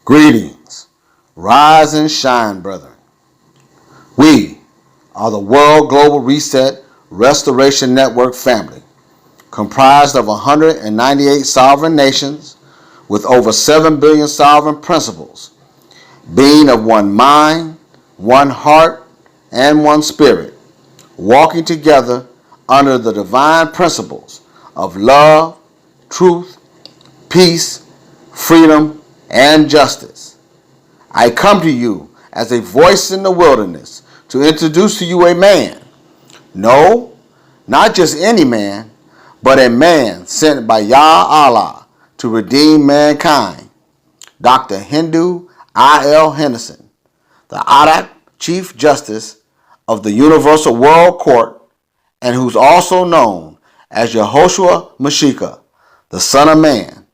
Greetings, rise and shine, brethren. We are the World Global Reset Restoration Network family, comprised of 198 sovereign nations with over 7 billion sovereign principles, being of one mind, one heart, and one spirit, walking together under the divine principles of love, truth, peace, freedom, and justice. I come to you as a voice in the wilderness to introduce to you a man. No, not just any man, but a man sent by Yah Allah to redeem mankind. Dr. Hindu I.L. Henderson, the Adak Chief Justice of the Universal World Court, and who's also known as Yehoshua Mashiach, the Son of Man.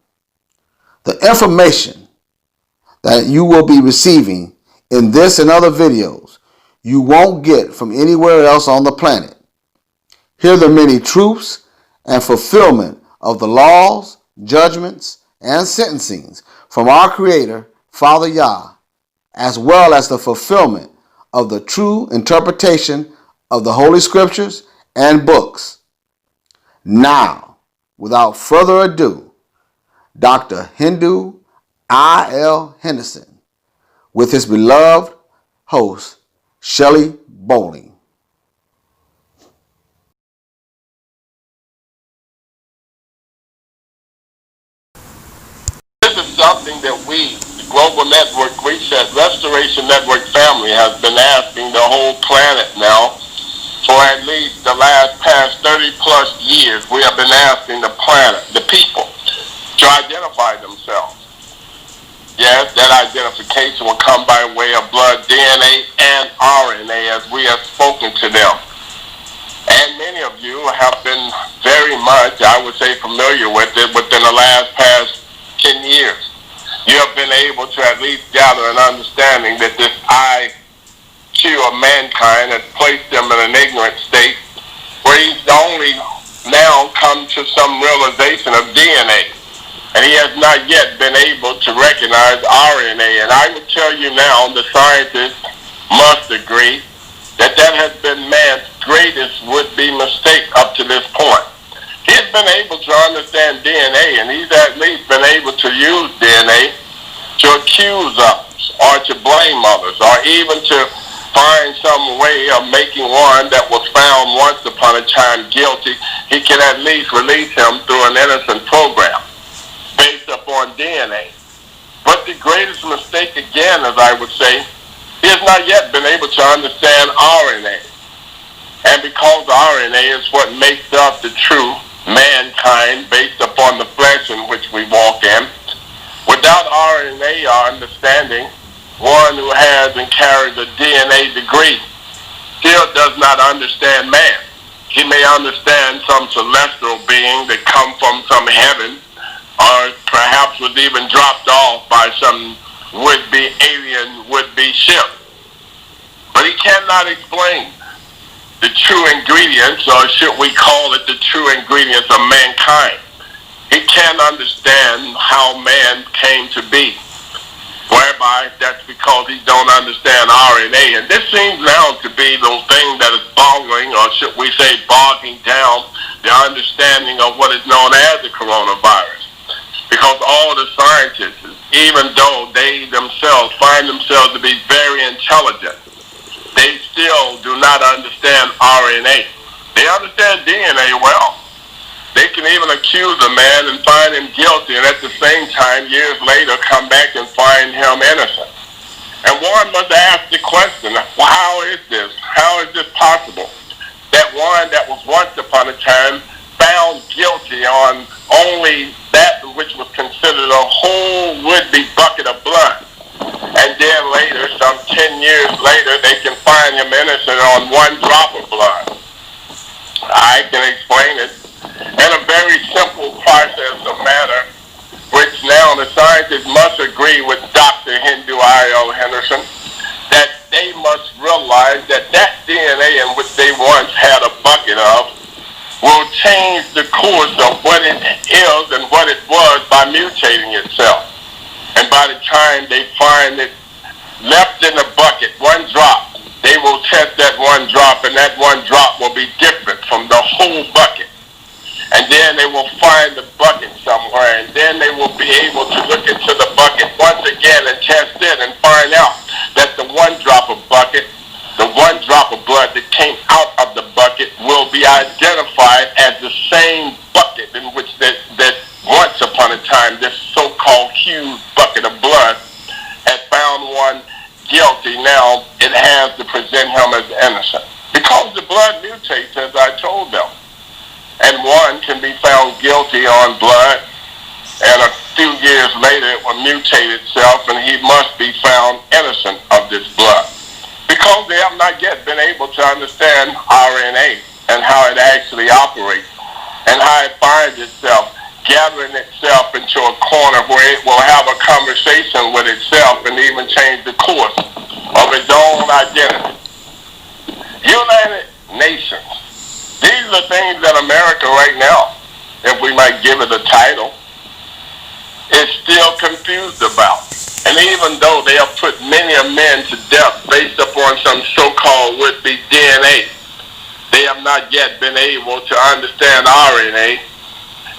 The information that you will be receiving in this and other videos you won't get from anywhere else on the planet. Hear the many truths and fulfillment of the laws, judgments, and sentencings from our Creator, Father Yah, as well as the fulfillment of the true interpretation of the Holy Scriptures and books. Now, without further ado, Dr. Hindu I.L. Henderson with his beloved host, Shelley Bowling. This is something that we, the Global Network Reset Restoration Network family, has been asking the whole planet now for at least the past 30 plus years. We have been asking the planet, the people, to identify themselves. Yes, that identification will come by way of blood, DNA, and RNA as we have spoken to them. And many of you have been very much, I would say, familiar with it within the past 10 years. You have been able to at least gather an understanding that this IQ of mankind has placed them in an ignorant state where he's only now come to some realization of DNA. And he has not yet been able to recognize RNA. And I would tell you now, the scientists must agree that that has been man's greatest would-be mistake up to this point. He has been able to understand DNA, and he's at least been able to use DNA to accuse others, or to blame others, or even to find some way of making one that was found once upon a time guilty. He can at least release him through an innocent program based upon DNA. But the greatest mistake, again, as I would say, he has not yet been able to understand RNA. And because RNA is what makes up the true mankind based upon the flesh in which we walk in, without RNA or understanding, one who has and carries a DNA degree still does not understand man. He may understand some celestial being that come from some heaven, or perhaps was even dropped off by some would-be alien, would-be ship. But he cannot explain the true ingredients, or should we call it the true ingredients of mankind. He can't understand how man came to be, whereby that's because he don't understand RNA. And this seems now to be the thing that is boggling, or should we say bogging down, the understanding of what is known as the coronavirus. Because all the scientists, even though they themselves find themselves to be very intelligent, they still do not understand RNA. They understand DNA well. They can even accuse a man and find him guilty, and at the same time, years later, come back and find him innocent. And one must ask the question, well, how is this? How is this possible? That one that was once upon a time found guilty on only that which was considered a whole would-be bucket of blood. And then later, some 10 years later, they can find him innocent on one drop of blood. I can explain it in a very simple process of matter, which now the scientists must agree with Dr. Henderson, that they must realize that that DNA in which they once had a bucket of will change the course of what it is and what it was by mutating itself. And by the time they find it left in the bucket, one drop, they will test that one drop, and that one drop will be different from the whole bucket. And then they will find the bucket somewhere, and then they will be able to look into the bucket once again and test it and find out that the one drop of bucket, the one drop of blood that came out of the bucket will be identified as the same bucket in which that once upon a time this so-called huge bucket of blood had found one guilty. Now it has to present him as innocent. Because the blood mutates, as I told them. And one can be found guilty on blood, and a few years later it will mutate itself, and he must be found innocent of this blood. Because they have not yet been able to understand RNA and how it actually operates, and how it finds itself gathering itself into a corner where it will have a conversation with itself and even change the course of its own identity. United Nations. These are things that America right now, if we might give it a title, is still confused about. And even though they have put many of men to death based upon some so-called would-be DNA, they have not yet been able to understand RNA,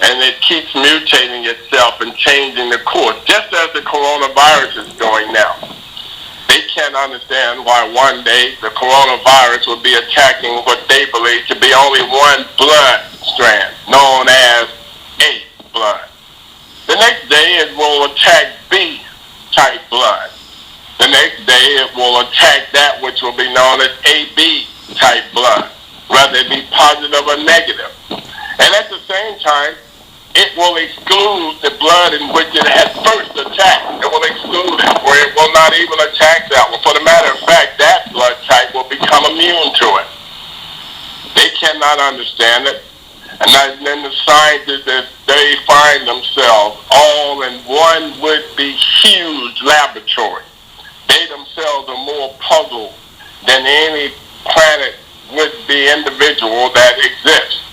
and it keeps mutating itself and changing the course, just as the coronavirus is doing now. They can't understand why one day the coronavirus will be attacking what they believe to be only one blood strand, known as A blood. The next day it will attack B type blood. The next day it will attack that which will be known as AB type blood, whether it be positive or negative. And at the same time, it will exclude the blood in which it had first attacked. It will exclude it, where it will not even attack that one. For the matter of fact, that blood type will become immune to it. They cannot understand it. And then the scientists, as they find themselves all in one would-be huge laboratory, they themselves are more puzzled than any planet would-be individual that exists.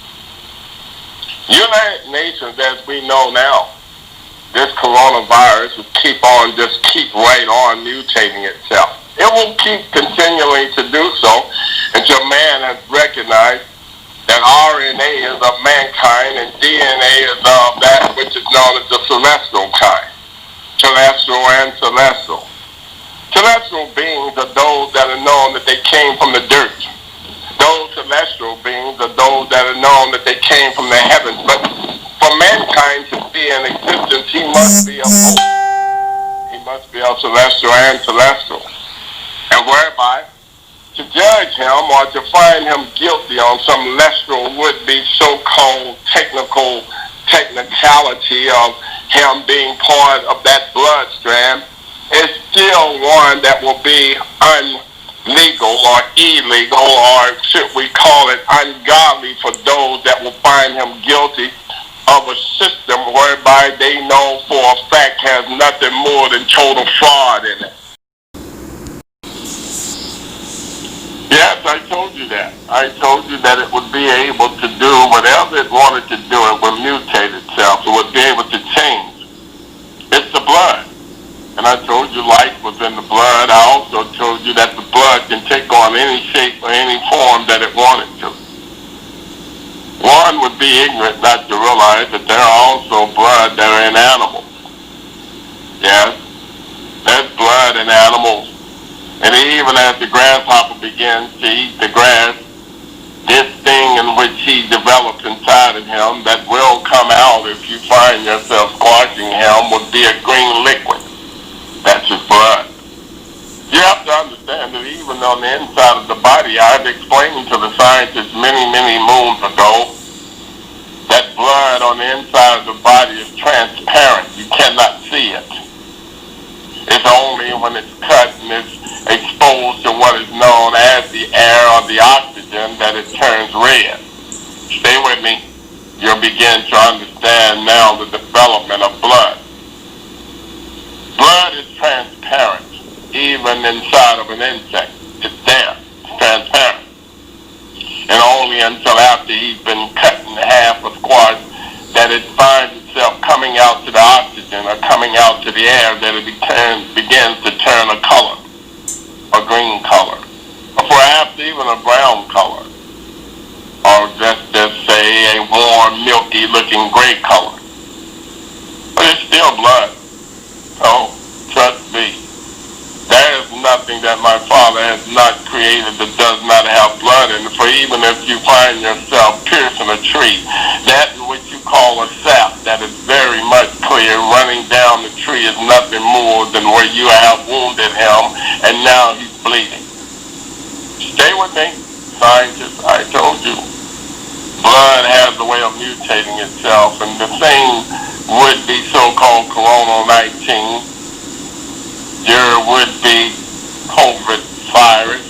United Nations, as we know now, this coronavirus will keep right on mutating itself. It will keep continuing to do so until man has recognized that RNA is of mankind and DNA is of that which is known as the celestial kind. Terrestrial and celestial. Terrestrial beings are those that are known that they came from the dirt. Those celestial beings are those that are known that they came from the heavens. But for mankind to be in existence, he must be of both. He must be of celestial and celestial. And whereby, to judge him or to find him guilty on some celestial would-be so-called technicality of him being part of that blood strand, is still one that will be legal or illegal, or should we call it ungodly, for those that will find him guilty of a system whereby they know for a fact has nothing more than total fraud in it. Yes, I told you that. I told you that it would be able to do whatever it wanted to do. It would mutate itself. It would be able to change. It's the blood. And I told you life was in the blood. I also told you that the blood can take on any shape or any form that it wanted to. One would be ignorant not to realize that there are also blood that are in animals. Yes, there's blood in animals. And even as the grasshopper begins to eat the grass, this thing in which in him that will come out if you find yourself squashing him would be a green liquid. That's his blood. You have to understand that even on the inside of the body, I've explained to the scientists many, many moons ago that blood on the inside of the body is transparent. You cannot see it. It's only when it's cut and it's exposed to what is known as the air or the oxygen that it turns red. Stay with me. You'll begin to understand now the development of blood. Blood is transparent, even inside of an insect. It's there. It's transparent. And only until after he's been cut in half or squashed that it finds itself coming out to the oxygen or coming out to the air that it begins to turn a color, a green color, or perhaps even a brown color, or just say a warm, milky looking gray color. But it's still blood. So, trust me, there is nothing that my Father has not created that does not have blood in it. For even if you find yourself piercing a tree, that which you call a sap that is very much clear running down the tree is nothing more than where you have wounded him and now he's bleeding. Stay with me, scientists. I told you. Blood has a way of mutating itself, and the same would-be so-called Corona-19, your would-be COVID virus,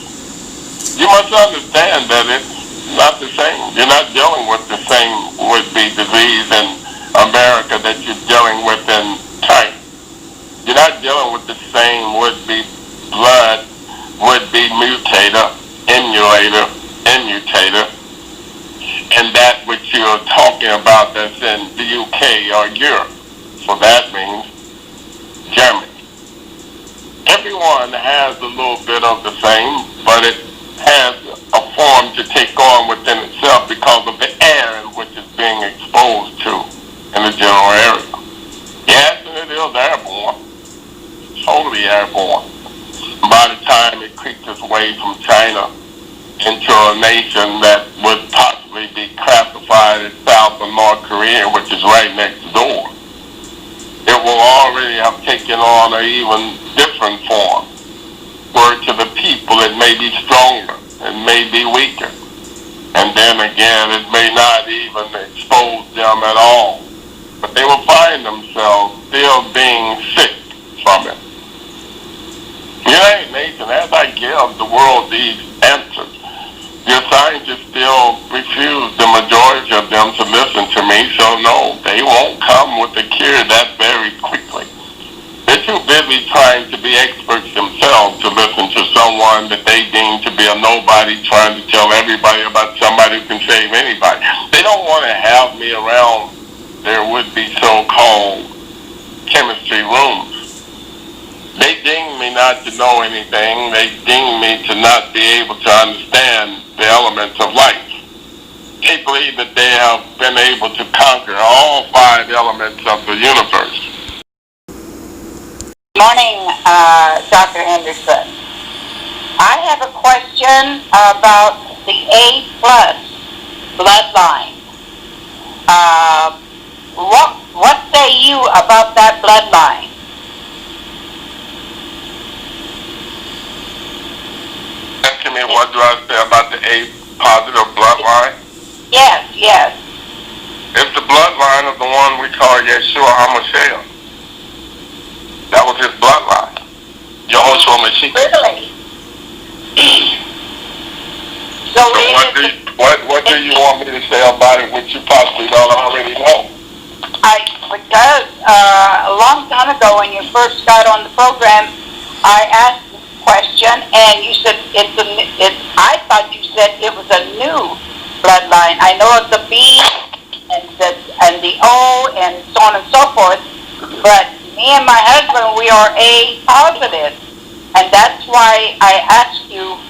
you must understand that it's not the same. You're not dealing with the same would-be disease in America that you're dealing with in China. You're not dealing with the same would-be blood, would-be mutator, immutator, and that which you're talking about that's in the UK or Europe. So that means Germany. Everyone has a little bit of the same, but it has a form to take on within itself because of the air in which it's being exposed to in the general area. Yes, and it is airborne. Totally airborne. By the time it creeps its way from China into a nation that would possibly be classified as South or North Korea, which is right next door, it will already have taken on an even different form. Where to the people it may be stronger, it may be weaker, and then again it may not even expose them at all. But they will find themselves still being sick from it. United Nations, as I give the world these answers, your scientists still refuse, the majority of them, to listen to me, so no, they won't come with a cure that very quickly. They're too busy trying to be experts themselves to listen to someone that they deem to be a nobody trying to tell everybody about somebody who can save anybody. They don't want to have me around their would-be so-called chemistry rooms. They deem me not to know anything. They deem me to not be able to understand the elements of life. They believe that they have been able to conquer all 5 elements of the universe. Morning, Dr. Henderson. I have a question about the A+ bloodline. What say you about that bloodline? Asking me what do I say about the A positive bloodline? Yes. It's the bloodline of the one we call Yeshua HaMashiach. That was his bloodline. Yehoshua Mashiach. Really? So what do you want me to say about it, which you possibly don't already know? Because a long time ago when you first got on the program, I asked the question, and you said I thought you said it was a new bloodline. I know it's the B and the O and so on and so forth, but me and my husband, we are A positive, and that's why I asked you,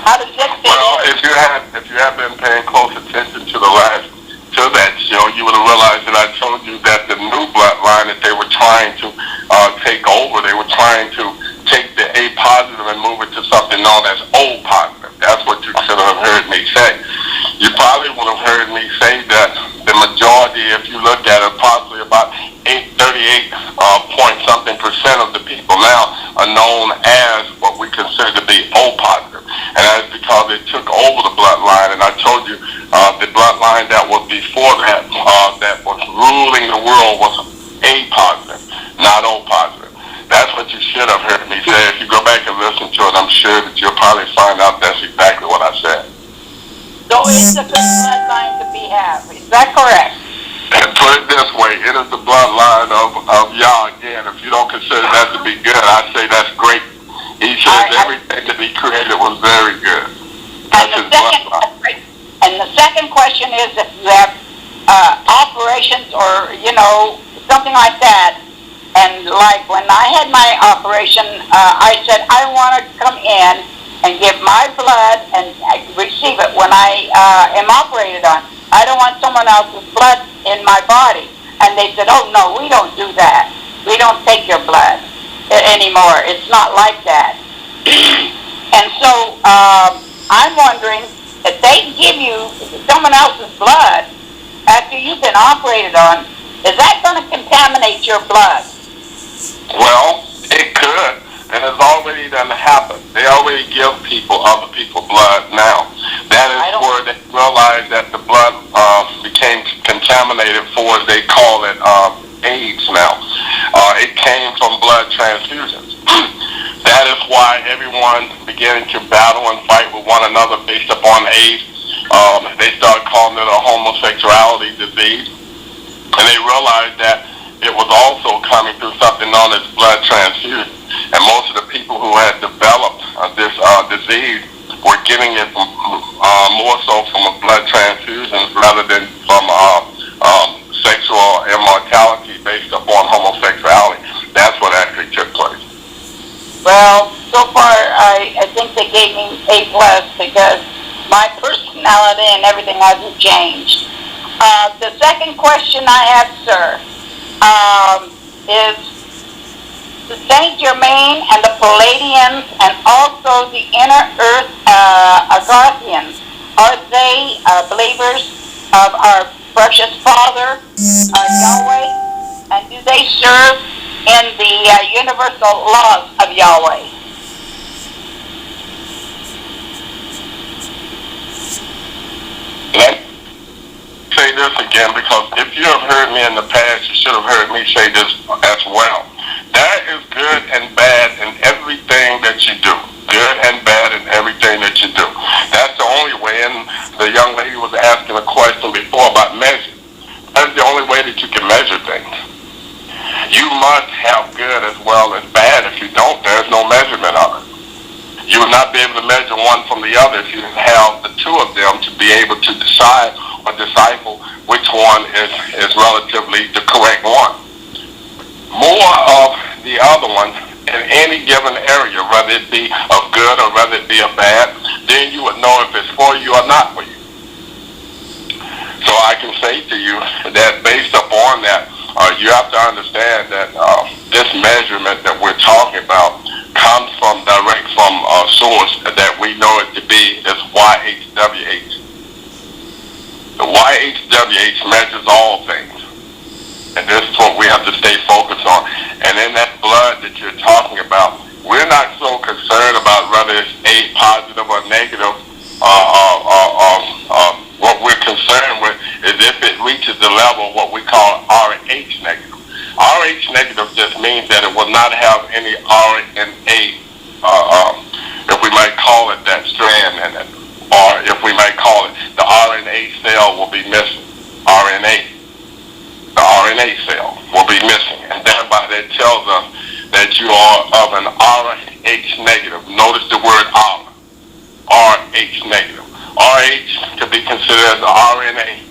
how does it fit? Well, if you have been paying close attention to that show, you would have realized that I told you that the new bloodline that they were trying to take over, they were trying to take the A positive and move it to something known as O positive. That's what you should have heard me say. You probably would have heard me say that it's a good bloodline to be have. Is that correct? And put it this way, it is the bloodline of Yah again. If you don't consider that to be good, I say that's great. He says everything that he created was very good. That's his bloodline. And the second question is if you have operations or, something like that. And like when I had my operation, I said I want to come in and give my blood and receive it when I am operated on. I don't want someone else's blood in my body. And they said, oh no, we don't do that. We don't take your blood anymore. It's not like that. And so I'm wondering if they give you someone else's blood after you've been operated on, is that going to contaminate your blood? Well, it could. And it's already done happened. They already give other people blood now. That is where they realize that the blood became contaminated for, as they call it, AIDS now. It came from blood transfusions. That is why everyone beginning to battle and fight with one another based upon AIDS. They started calling it a homosexuality disease. And they realized that it was also coming through something known as blood transfusion. And most of the people who had developed this disease were getting it more so from a blood transfusion rather than from sexual immortality based upon homosexuality. That's what actually took place. Well, so far I think they gave me A+ because my personality and everything hasn't changed. The second question I have, sir, is the Saint Germain and the Palladians and also the inner earth Agathians, are they believers of our precious Father, Yahweh? And do they serve in the universal laws of Yahweh? Let me say this again, because if you have heard me in the past, you should have heard me say this as well. There is good and bad in everything that you do. Good and bad in everything that you do. That's the only way. And the young lady was asking a question before about measure. That's the only way that you can measure things. You must have good as well as bad. If you don't, there's no measurement of it. You will not be able to measure one from the other if you have the two of them to be able to decide or decipher which one is relatively the correct one. More of the other one in any given area, whether it be of good or whether it be of bad, then you would know if it's for you or not for you. So I can say to you that based upon that, you have to understand that this measurement that we're talking about comes direct from a source that we know it to be is YHWH. The YHWH measures all things. And this is what we have to stay focused on. And in that blood that you're talking about, we're not so concerned about whether it's A positive or negative. What we're concerned with is if it reaches the level of what we call RH negative. RH negative just means that it will not have any RNA, if we might call it that strand in it, or if we might call it the RNA cell will be missing. The RNA cell will be missing, and thereby that tells us that you are of an RH negative. Notice the word R, RH negative. RH to be considered as RNA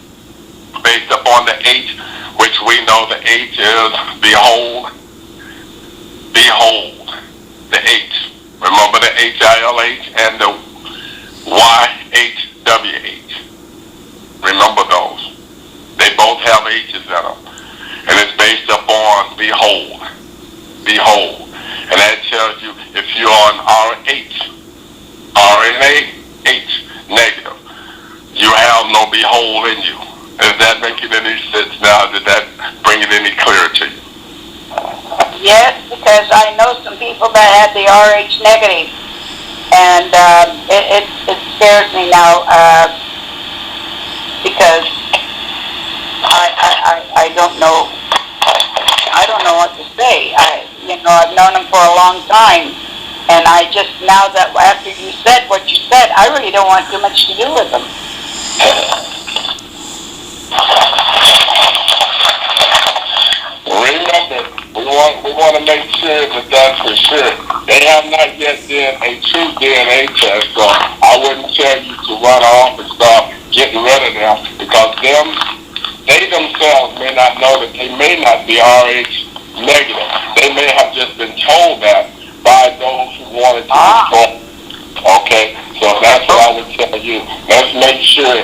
based upon the H, which we know the H is behold, the H. Remember the HILH and the YHWH. Remember those. They both have H's in them. And it's based upon behold. And that tells you if you are an RNA H negative, you have no behold in you. Is that making any sense now? Did that bring it any clearer to you? Yes, because I know some people that had the RH negative, and it scares me now because I don't know. I don't know what to say. I've known him for a long time, and I just, now that after you said what you said, I really don't want too much to do with him. sure that that's for sure. They have not yet done a true DNA test, so I wouldn't tell you to run off and start getting rid of them, because they themselves may not know that they may not be Rh negative. They may have just been told that by those who wanted to destroy. Okay, so that's what I would tell you. Let's make sure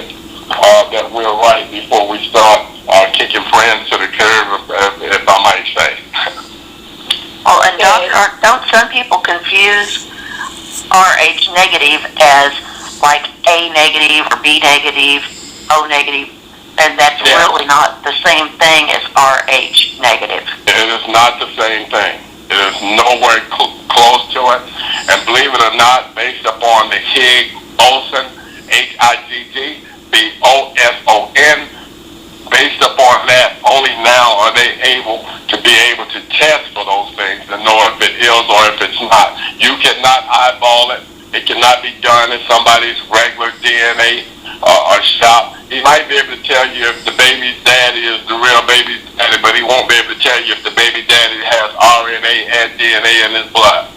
that we're right before we start kicking friends to the curb, if I might say. Well, and don't some people confuse Rh negative as like A negative or B negative, O negative, and that's really not the same thing as Rh negative. It is not the same thing. It is nowhere close to it. And believe it or not, based upon the Higgs boson, Higg, boson, based upon that, only now are they able to test for those things and know if it is or if it's not. You cannot eyeball it. It cannot be done in somebody's regular DNA or shop. He might be able to tell you if the baby's daddy is the real baby's daddy, but he won't be able to tell you if the baby daddy has RNA and DNA in his blood.